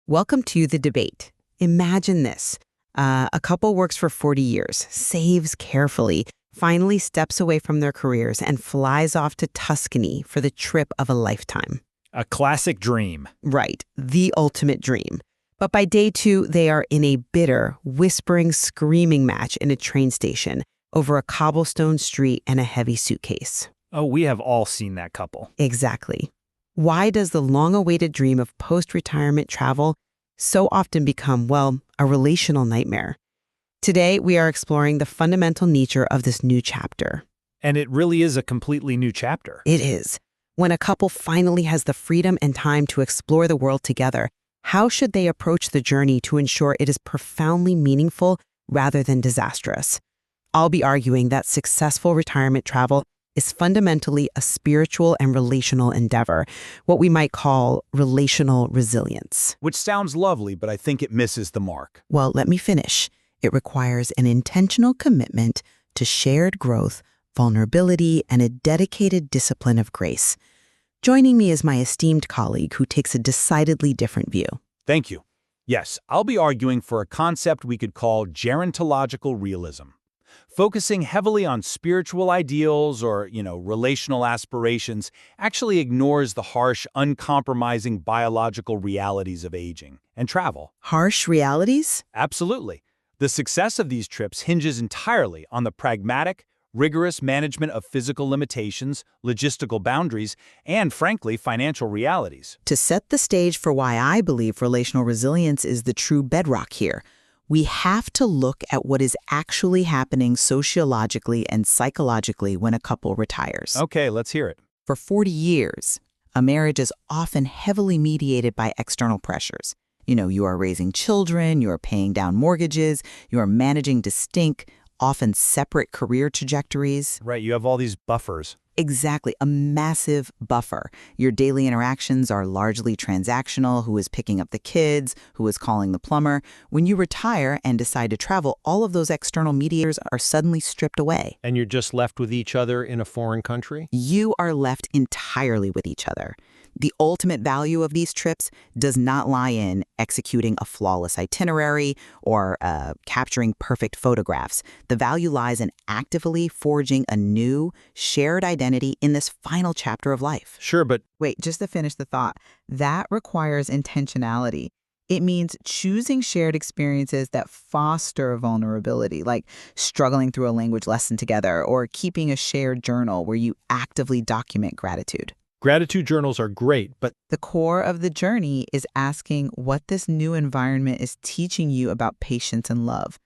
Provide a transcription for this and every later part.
Welcome to the debate. Imagine this. A couple works for 40 years, saves carefully, finally steps away from their careers and flies off to Tuscany for the trip of a lifetime. A classic dream. Right, the ultimate dream. But by day two, they are in a bitter, whispering, screaming match in a train station over a cobblestone street and a heavy suitcase. Oh, we have all seen that couple. Exactly. Why does the long-awaited dream of post-retirement travel so often become, well, a relational nightmare? Today, we are exploring the fundamental nature of this new chapter. And it really is a completely new chapter. It is. When a couple finally has the freedom and time to explore the world together, how should they approach the journey to ensure it is profoundly meaningful rather than disastrous? I'll be arguing that successful retirement travel is fundamentally a spiritual and relational endeavor, what we might call relational resilience. Which sounds lovely, but I think it misses the mark. Well, let me finish. It requires an intentional commitment to shared growth, vulnerability, and a dedicated discipline of grace. Joining me is my esteemed colleague who takes a decidedly different view. Thank you. Yes, I'll be arguing for a concept we could call gerontological realism. Focusing heavily on spiritual ideals or, relational aspirations actually ignores the harsh, uncompromising biological realities of aging and travel. Harsh realities? Absolutely. The success of these trips hinges entirely on the pragmatic, rigorous management of physical limitations, logistical boundaries, and, frankly, financial realities. To set the stage for why I believe relational resilience is the true bedrock here, we have to look at what is actually happening sociologically and psychologically when a couple retires. Okay, let's hear it. For 40 years, a marriage is often heavily mediated by external pressures. You are raising children, you are paying down mortgages, you are managing distinct, often separate career trajectories. Right, you have all these buffers. Exactly, a massive buffer. Your daily interactions are largely transactional. Who is picking up the kids? Who is calling the plumber? When you retire and decide to travel, all of those external mediators are suddenly stripped away. And you're just left with each other in a foreign country? You are left entirely with each other. The ultimate value of these trips does not lie in executing a flawless itinerary or capturing perfect photographs. The value lies in actively forging a new, shared identity in this final chapter of life. Sure, but Wait, just to finish the thought, that requires intentionality. It means choosing shared experiences that foster vulnerability, like struggling through a language lesson together or keeping a shared journal where you actively document gratitude. gratitude journals are great, but The core of the journey is asking what this new environment is teaching you about patience and love.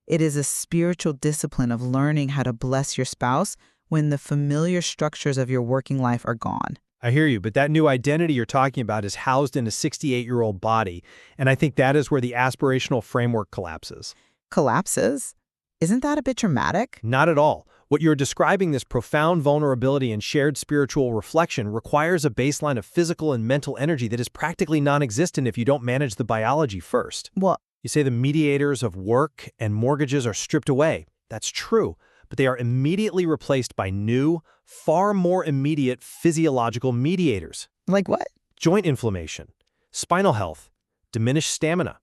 It is a spiritual discipline of learning how to bless your spouse when the familiar structures of your working life are gone. I hear you, but that new identity you're talking about is housed in a 68-year-old body, and I think that is where the aspirational framework collapses. Collapses? Isn't that a bit dramatic? Not at all. What you're describing, this profound vulnerability and shared spiritual reflection, requires a baseline of physical and mental energy that is practically non-existent if you don't manage the biology first. Well, You say the mediators of work and mortgages are stripped away. That's true, but they are immediately replaced by new, far more immediate physiological mediators. like what? Joint inflammation, spinal health, diminished stamina.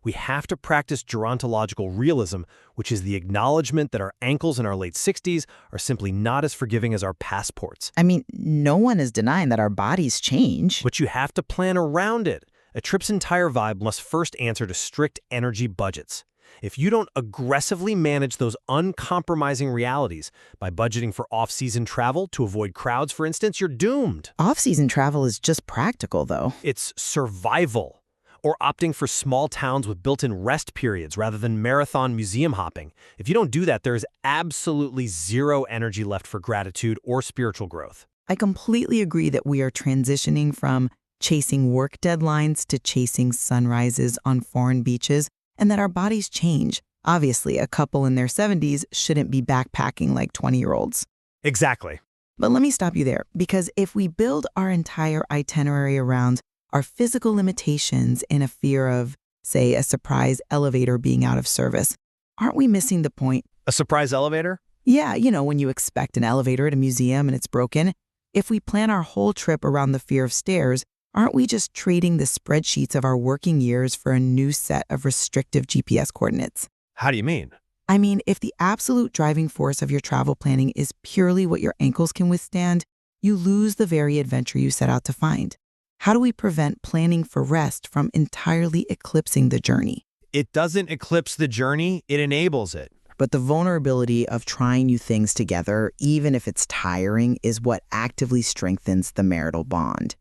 We have to practice gerontological realism, which is the acknowledgement that our ankles in our late 60s are simply not as forgiving as our passports. I mean, no one is denying that our bodies change. But you have to plan around it. A trip's entire vibe must first answer to strict energy budgets. If you don't aggressively manage those uncompromising realities by budgeting for off-season travel to avoid crowds, for instance, you're doomed. Off-season travel is just practical, though. It's survival. Or opting for small towns with built-in rest periods rather than marathon museum hopping. If you don't do that, there's absolutely zero energy left for gratitude or spiritual growth. I completely agree that we are transitioning from chasing work deadlines to chasing sunrises on foreign beaches, and that our bodies change. Obviously, a couple in their 70s shouldn't be backpacking like 20-year-olds. Exactly. But let me stop you there, because if we build our entire itinerary around our physical limitations and a fear of, say, a surprise elevator being out of service, aren't we missing the point? A surprise elevator? Yeah, when you expect an elevator at a museum and it's broken. If we plan our whole trip around the fear of stairs, Aren't we just trading the spreadsheets of our working years for a new set of restrictive GPS coordinates? How do you mean? I mean, if the absolute driving force of your travel planning is purely what your ankles can withstand, you lose the very adventure you set out to find. How do we prevent planning for rest from entirely eclipsing the journey? It doesn't eclipse the journey, it enables it. But the vulnerability of trying new things together, even if it's tiring, is what actively strengthens the marital bond.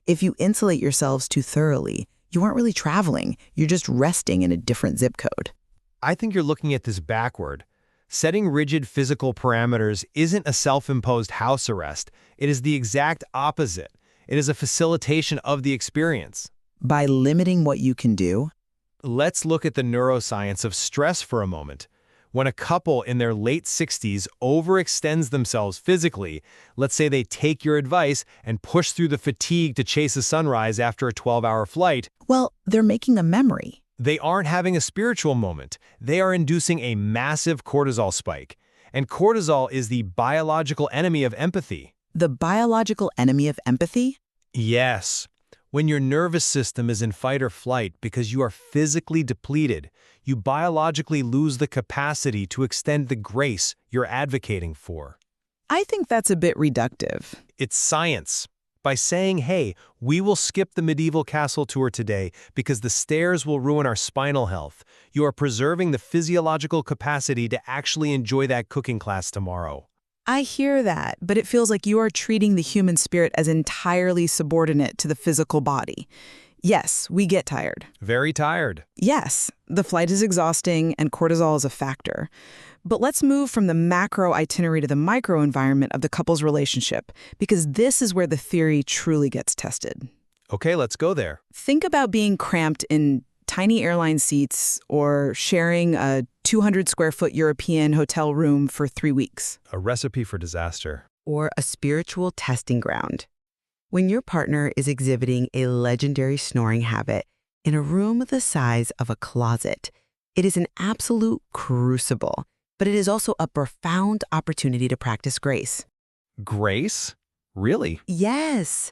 If you insulate yourselves too thoroughly, you aren't really traveling, you're just resting in a different zip code. I think you're looking at this backward. Setting rigid physical parameters isn't a self-imposed house arrest. It is the exact opposite. It is a facilitation of the experience. By limiting what you can do, Let's look at the neuroscience of stress for a moment. When a couple in their late 60s overextends themselves physically, let's say they take your advice and push through the fatigue to chase a sunrise after a 12-hour flight, well, they're making a memory. they aren't having a spiritual moment. They are inducing a massive cortisol spike. And cortisol is the biological enemy of empathy. The biological enemy of empathy? Yes. When your nervous system is in fight or flight because you are physically depleted, you biologically lose the capacity to extend the grace you're advocating for. I think that's a bit reductive. It's science. By saying, hey, we will skip the medieval castle tour today because the stairs will ruin our spinal health, you are preserving the physiological capacity to actually enjoy that cooking class tomorrow. I hear that, but it feels like you are treating the human spirit as entirely subordinate to the physical body. Yes, we get tired. Very tired. Yes, the flight is exhausting and cortisol is a factor. But let's move from the macro itinerary to the micro environment of the couple's relationship, because this is where the theory truly gets tested. Okay, let's go there. Think about being cramped in tiny airline seats or sharing a 200-square-foot European hotel room for 3 weeks. A recipe for disaster. Or a spiritual testing ground. When your partner is exhibiting a legendary snoring habit in a room the size of a closet, it is an absolute crucible, but it is also a profound opportunity to practice grace. Grace? Really? Yes.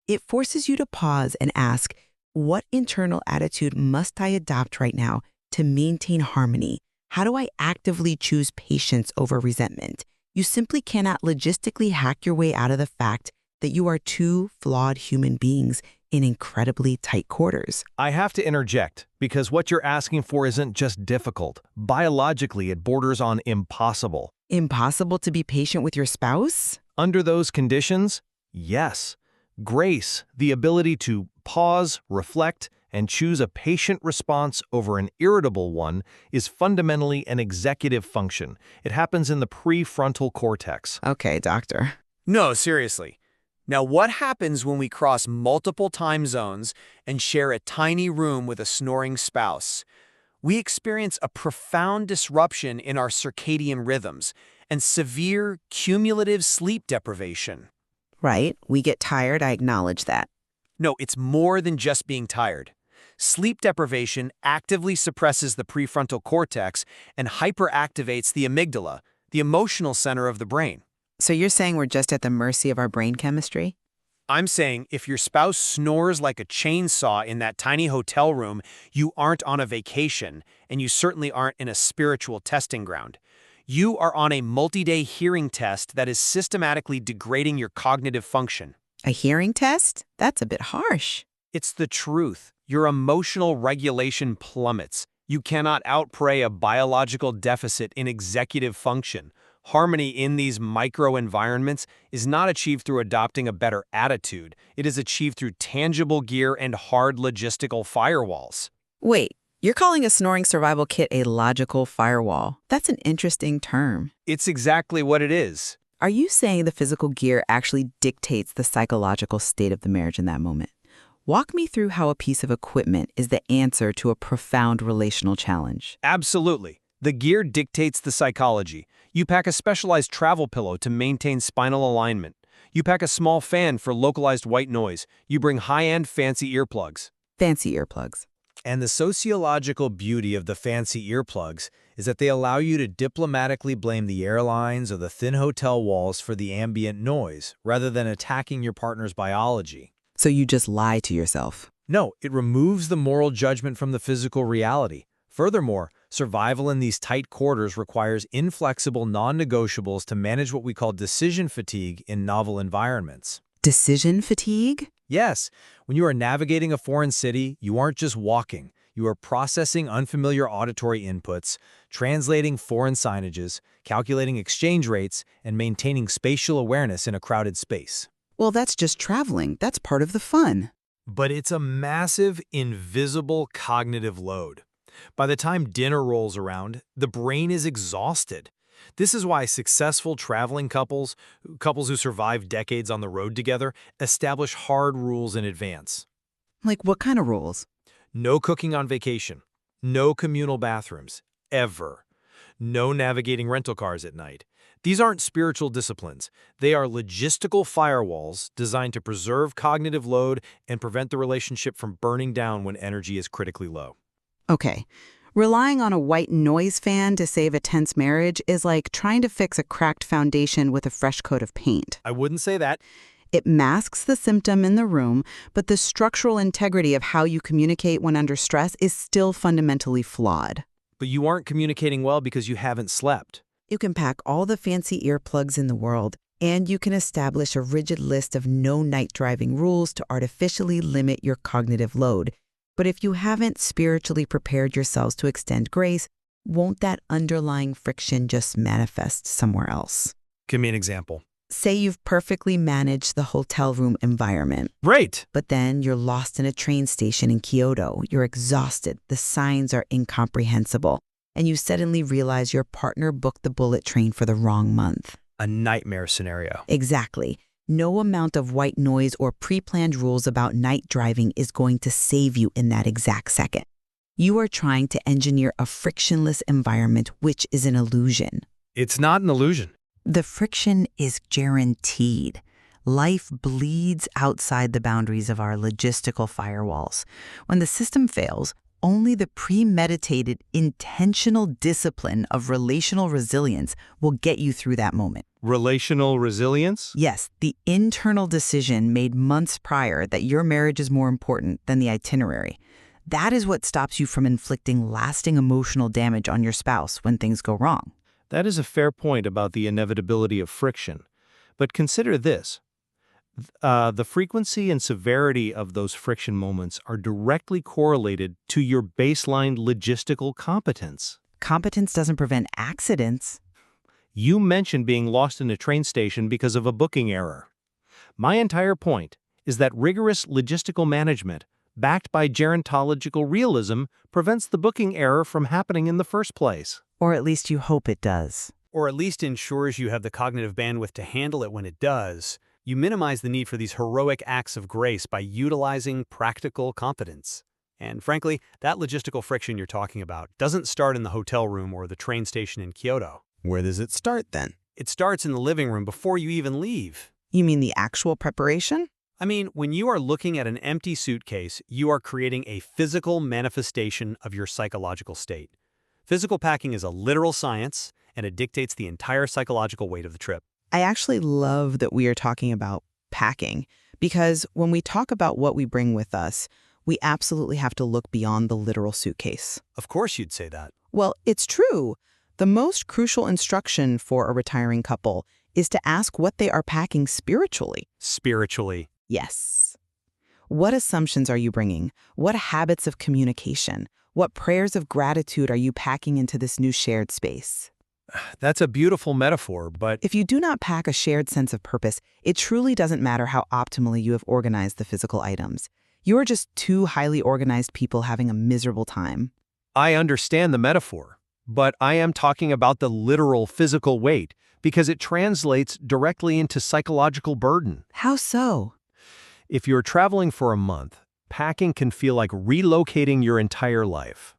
It forces you to pause and ask, what internal attitude must I adopt right now to maintain harmony? How do I actively choose patience over resentment? You simply cannot logistically hack your way out of the fact that you are two flawed human beings in incredibly tight quarters. I have to interject, because what you're asking for isn't just difficult. Biologically, it borders on impossible. Impossible to be patient with your spouse? Under those conditions, yes. Grace, the ability to pause, reflect, and choose a patient response over an irritable one, is fundamentally an executive function. It happens in the prefrontal cortex. Okay, doctor. No, seriously. Now, what happens when we cross multiple time zones and share a tiny room with a snoring spouse? We experience a profound disruption in our circadian rhythms and severe cumulative sleep deprivation. Right, we get tired, I acknowledge that. No, it's more than just being tired. Sleep deprivation actively suppresses the prefrontal cortex and hyperactivates the amygdala, the emotional center of the brain. So you're saying we're just at the mercy of our brain chemistry? I'm saying if your spouse snores like a chainsaw in that tiny hotel room, you aren't on a vacation, and you certainly aren't in a spiritual testing ground. You are on a multi-day hearing test that is systematically degrading your cognitive function. A hearing test? That's a bit harsh. It's the truth. Your emotional regulation plummets. You cannot outpray a biological deficit in executive function. Harmony in these micro-environments is not achieved through adopting a better attitude. It is achieved through tangible gear and hard logistical firewalls. Wait, you're calling a snoring survival kit a logical firewall. That's an interesting term. It's exactly what it is. Are you saying the physical gear actually dictates the psychological state of the marriage in that moment? Walk me through how a piece of equipment is the answer to a profound relational challenge. Absolutely. The gear dictates the psychology. You pack a specialized travel pillow to maintain spinal alignment. You pack a small fan for localized white noise. You bring high-end fancy earplugs. Fancy earplugs. And the sociological beauty of the fancy earplugs is that they allow you to diplomatically blame the airlines or the thin hotel walls for the ambient noise, rather than attacking your partner's biology. So you just lie to yourself. No, it removes the moral judgment from the physical reality. Furthermore, survival in these tight quarters requires inflexible non-negotiables to manage what we call decision fatigue in novel environments. Decision fatigue? Yes, when you are navigating a foreign city, you aren't just walking. You are processing unfamiliar auditory inputs, translating foreign signages, calculating exchange rates, and maintaining spatial awareness in a crowded space. Well, that's just traveling. That's part of the fun. But it's a massive, invisible cognitive load. By the time dinner rolls around, the brain is exhausted. This is why successful traveling couples who survive decades on the road together, establish hard rules in advance. Like what kind of rules? No cooking on vacation. No communal bathrooms. Ever. No navigating rental cars at night. These aren't spiritual disciplines. They are logistical firewalls designed to preserve cognitive load and prevent the relationship from burning down when energy is critically low. Okay. Relying on a white noise fan to save a tense marriage is like trying to fix a cracked foundation with a fresh coat of paint. I wouldn't say that. It masks the symptom in the room, but the structural integrity of how you communicate when under stress is still fundamentally flawed. But you aren't communicating well because you haven't slept. You can pack all the fancy earplugs in the world, and you can establish a rigid list of no night driving rules to artificially limit your cognitive load. But if you haven't spiritually prepared yourselves to extend grace, won't that underlying friction just manifest somewhere else? Give me an example. Say you've perfectly managed the hotel room environment. Great. But then you're lost in a train station in Kyoto. You're exhausted. The signs are incomprehensible. And you suddenly realize your partner booked the bullet train for the wrong month. A nightmare scenario. Exactly. No amount of white noise or pre-planned rules about night driving is going to save you in that exact second. You are trying to engineer a frictionless environment, which is an illusion. It's not an illusion. The friction is guaranteed. Life bleeds outside the boundaries of our logistical firewalls. When the system fails, only the premeditated, intentional discipline of relational resilience will get you through that moment. Relational resilience? Yes, the internal decision made months prior that your marriage is more important than the itinerary. That is what stops you from inflicting lasting emotional damage on your spouse when things go wrong. That is a fair point about the inevitability of friction. But consider this. The frequency and severity of those friction moments are directly correlated to your baseline logistical competence. Competence doesn't prevent accidents. You mentioned being lost in a train station because of a booking error. My entire point is that rigorous logistical management, backed by gerontological realism, prevents the booking error from happening in the first place. Or at least you hope it does. Or at least ensures you have the cognitive bandwidth to handle it when it does. You minimize the need for these heroic acts of grace by utilizing practical competence. And frankly, that logistical friction you're talking about doesn't start in the hotel room or the train station in Kyoto. Where does it start then? It starts in the living room before you even leave. You mean the actual preparation? I mean, when you are looking at an empty suitcase, you are creating a physical manifestation of your psychological state. Physical packing is a literal science, and it dictates the entire psychological weight of the trip. I actually love that we are talking about packing, because when we talk about what we bring with us, we absolutely have to look beyond the literal suitcase. Of course you'd say that. Well, it's true. The most crucial instruction for a retiring couple is to ask what they are packing spiritually. Spiritually. Yes. What assumptions are you bringing? What habits of communication? What prayers of gratitude are you packing into this new shared space? That's a beautiful metaphor, but If you do not pack a shared sense of purpose, it truly doesn't matter how optimally you have organized the physical items. You are just two highly organized people having a miserable time. I understand the metaphor. But I am talking about the literal physical weight because it translates directly into psychological burden. How so? If you're traveling for a month, packing can feel like relocating your entire life.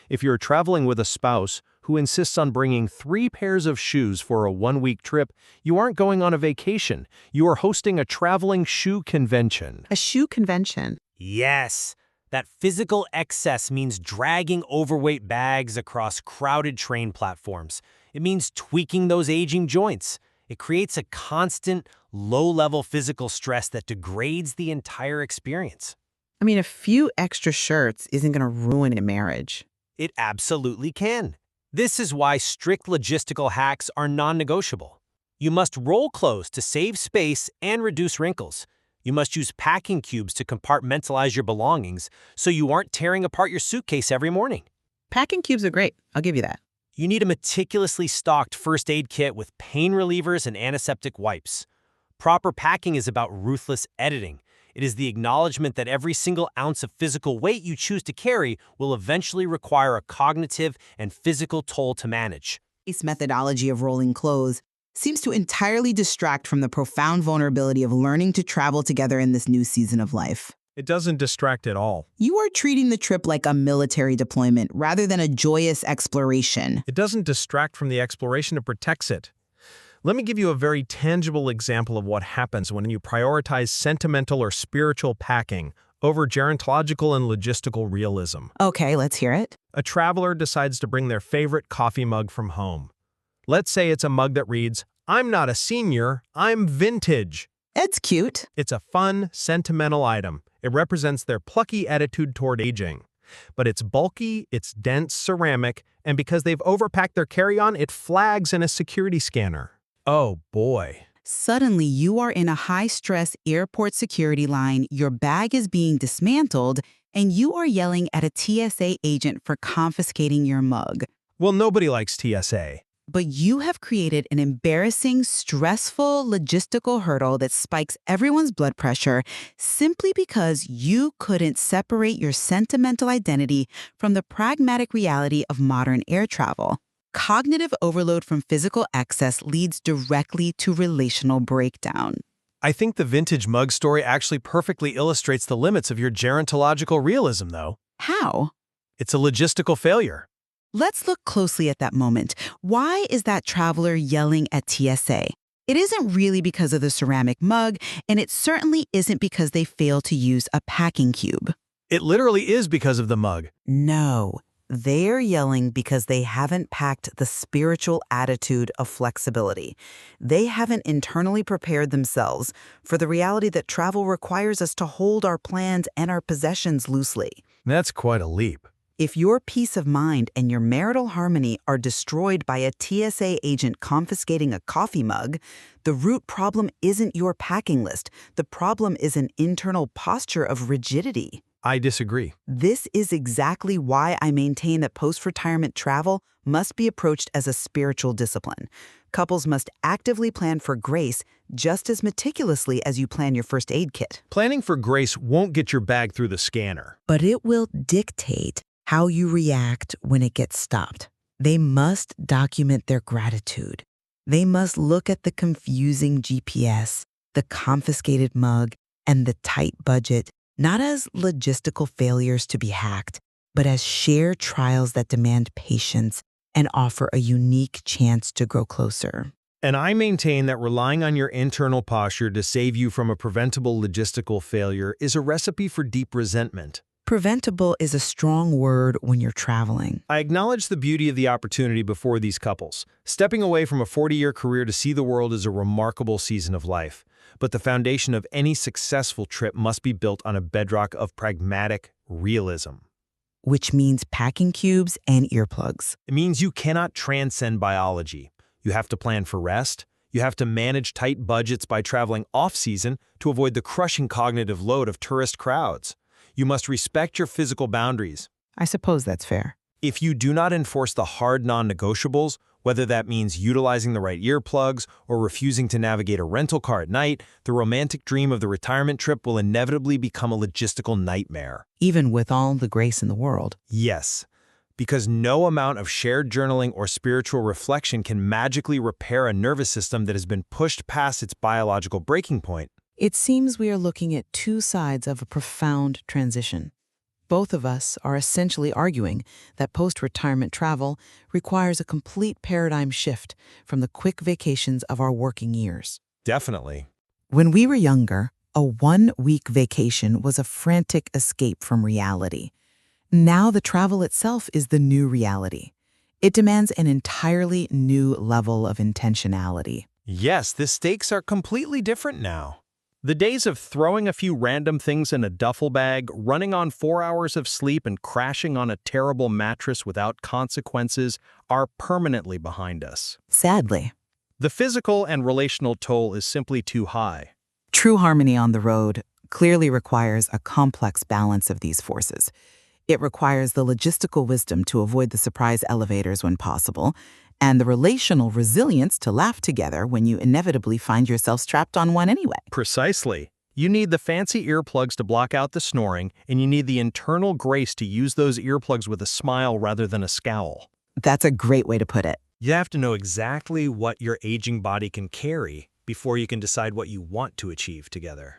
If you're traveling with a spouse who insists on bringing 3 pairs of shoes for a 1-week trip, you aren't going on a vacation. You are hosting a traveling shoe convention. A shoe convention. Yes. That physical excess means dragging overweight bags across crowded train platforms. It means tweaking those aging joints. It creates a constant, low-level physical stress that degrades the entire experience. I mean, a few extra shirts isn't going to ruin a marriage. It absolutely can. This is why strict logistical hacks are non-negotiable. You must roll clothes to save space and reduce wrinkles. You must use packing cubes to compartmentalize your belongings so you aren't tearing apart your suitcase every morning. Packing cubes are great. I'll give you that. You need a meticulously stocked first aid kit with pain relievers and antiseptic wipes. Proper packing is about ruthless editing. It is the acknowledgement that every single ounce of physical weight you choose to carry will eventually require a cognitive and physical toll to manage. This methodology of rolling clothes seems to entirely distract from the profound vulnerability of learning to travel together in this new season of life. It doesn't distract at all. You are treating the trip like a military deployment rather than a joyous exploration. It doesn't distract from the exploration, it protects it. Let me give you a very tangible example of what happens when you prioritize sentimental or spiritual packing over gerontological and logistical realism. Okay, let's hear it. A traveler decides to bring their favorite coffee mug from home. Let's say it's a mug that reads, "I'm not a senior, I'm vintage." It's cute. It's a fun, sentimental item. It represents their plucky attitude toward aging. But it's bulky, it's dense ceramic, and because they've overpacked their carry-on, it flags in a security scanner. Oh boy. Suddenly, you are in a high-stress airport security line, your bag is being dismantled, and you are yelling at a TSA agent for confiscating your mug. Well, nobody likes TSA. But you have created an embarrassing, stressful logistical hurdle that spikes everyone's blood pressure simply because you couldn't separate your sentimental identity from the pragmatic reality of modern air travel. Cognitive overload from physical excess leads directly to relational breakdown. I think the vintage mug story actually perfectly illustrates the limits of your gerontological realism, though. How? It's a logistical failure. Let's look closely at that moment. Why is that traveler yelling at TSA? It isn't really because of the ceramic mug, and it certainly isn't because they failed to use a packing cube. It literally is because of the mug. No, they're yelling because they haven't packed the spiritual attitude of flexibility. They haven't internally prepared themselves for the reality that travel requires us to hold our plans and our possessions loosely. That's quite a leap. If your peace of mind and your marital harmony are destroyed by a TSA agent confiscating a coffee mug, the root problem isn't your packing list. The problem is an internal posture of rigidity. I disagree. This is exactly why I maintain that post-retirement travel must be approached as a spiritual discipline. Couples must actively plan for grace just as meticulously as you plan your first aid kit. Planning for grace won't get your bag through the scanner. But it will dictate how you react when it gets stopped. They must document their gratitude. They must look at the confusing GPS, the confiscated mug, and the tight budget, not as logistical failures to be hacked, but as shared trials that demand patience and offer a unique chance to grow closer. And I maintain that relying on your internal posture to save you from a preventable logistical failure is a recipe for deep resentment. Preventable is a strong word when you're traveling. I acknowledge the beauty of the opportunity before these couples. Stepping away from a 40-year career to see the world is a remarkable season of life. But the foundation of any successful trip must be built on a bedrock of pragmatic realism. Which means packing cubes and earplugs. It means you cannot transcend biology. You have to plan for rest. You have to manage tight budgets by traveling off-season to avoid the crushing cognitive load of tourist crowds. You must respect your physical boundaries. I suppose that's fair. If you do not enforce the hard non-negotiables, whether that means utilizing the right earplugs or refusing to navigate a rental car at night, the romantic dream of the retirement trip will inevitably become a logistical nightmare. Even with all the grace in the world. Yes, because no amount of shared journaling or spiritual reflection can magically repair a nervous system that has been pushed past its biological breaking point. It seems we are looking at two sides of a profound transition. Both of us are essentially arguing that post-retirement travel requires a complete paradigm shift from the quick vacations of our working years. Definitely. When we were younger, a one-week vacation was a frantic escape from reality. Now the travel itself is the new reality. It demands an entirely new level of intentionality. Yes, the stakes are completely different now. The days of throwing a few random things in a duffel bag, running on 4 hours of sleep, and crashing on a terrible mattress without consequences are permanently behind us. Sadly. The physical and relational toll is simply too high. True harmony on the road clearly requires a complex balance of these forces. It requires the logistical wisdom to avoid the surprise elevators when possible, and the relational resilience to laugh together when you inevitably find yourself strapped on one anyway. Precisely. You need the fancy earplugs to block out the snoring, and you need the internal grace to use those earplugs with a smile rather than a scowl. That's a great way to put it. You have to know exactly what your aging body can carry before you can decide what you want to achieve together.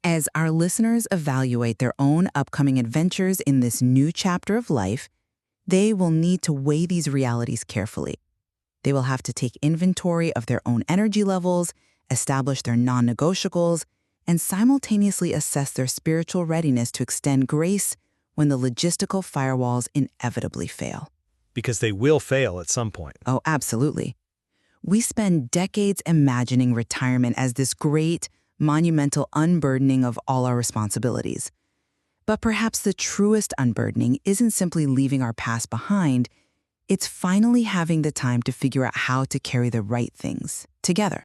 As our listeners evaluate their own upcoming adventures in this new chapter of life, they will need to weigh these realities carefully. They will have to take inventory of their own energy levels, establish their non-negotiables, and simultaneously assess their spiritual readiness to extend grace when the logistical firewalls inevitably fail. Because they will fail at some point. Oh, absolutely. We spend decades imagining retirement as this great, monumental unburdening of all our responsibilities. But perhaps the truest unburdening isn't simply leaving our past behind, it's finally having the time to figure out how to carry the right things together.